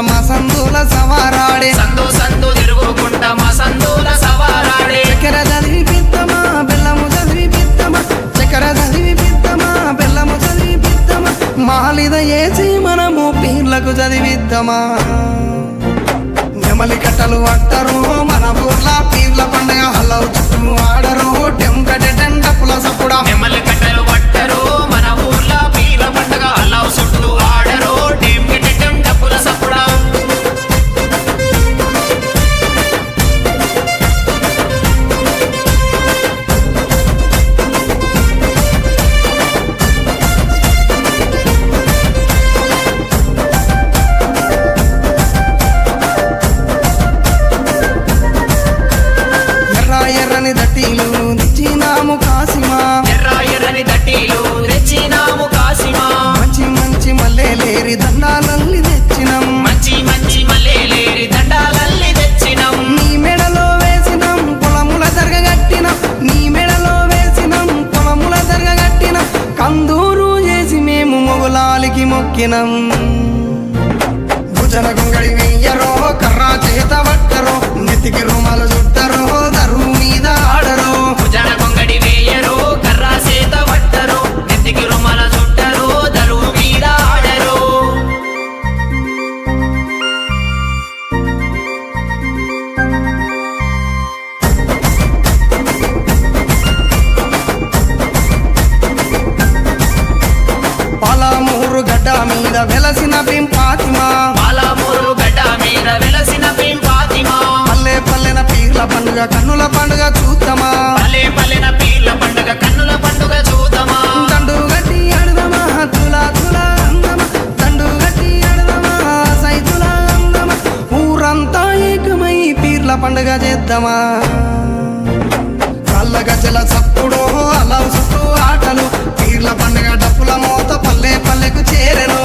మా సందుల సవారాడే సందు సందు తిరుగుకుంట మా సందుల సవారాడే చక్కెర చదివి పిత్తమా బెల్లము చదివి పిత్తమా చక్కెర చదివి పిత్తమా బెల్లము చదివి పిత్తమా మాలిద ఏసి మనము పీర్లకు చదివిద్దామా నెమలి కట్టలు పట్టరు మన ఊర్ల పీర్ల పండుగ హలవు చుట్టూ ఆడరు టెంకటెండ పులసపుడా నెమలి కట్టలు పట్టరు మన ఊర్ల పీల పండుగ అల్లావు చుట్టూ ఆడరు టెంకెటెం డప్పుల సప్పుడా ఎర్ర ఎర్రని దట్టీలు నిచ్చినాము కాసిమా ఎర్ర ఎర్రని దట్టీలు తెచ్చినాము కాసిమా మంచి మంచి మల్లెలేరి దండాలల్లి తెచ్చినం మంచి మంచి మల్లెలేరి దండాలల్లి తెచ్చినం నీ మెడలో వేసినం పొలముల జరగగట్టినం నీ మెడలో వేసినం పొలముల జరగగట్టినం కందూరు చేసి మేము మొగులాలికి మొక్కినం భుజన గొంగడి వెయ్యరో కర్రా చేత పట్టరో నెత్తికి రుమాలు చుట్టరో దరువు మీద ఆడరో భుజన కొంగడి వేయరు కర్రా సేత పట్టరు నెత్తికి రుమాల చుట్టరు దరువు మీద ఆడరు పాలమూరు గడ్డ మీద వెలసిన పింపాతిమా పాలమూరు గడ్డ మీద వెలసిన ఫాతిమా పల్లె పల్లెన పీర్ల పండుగ కన్నుల పండుగ చూద్దామా పల్లె పల్లెన పీర్ల పండుగ కన్నుల పండుగ చూద్దామా దండు గట్టి ఆడదమా తులా తులా అందమా దండు గట్టి ఆడదమా సైతులా అందమా ఊరంతా ఏకమై పీర్ల పండుగ చేద్దామా కళ్ళ గజల చప్పుడు అలా చుట్టూ ఆటలు పీర్ల పండుగ డప్పుల మోత పల్లె పల్లెకు చేరెను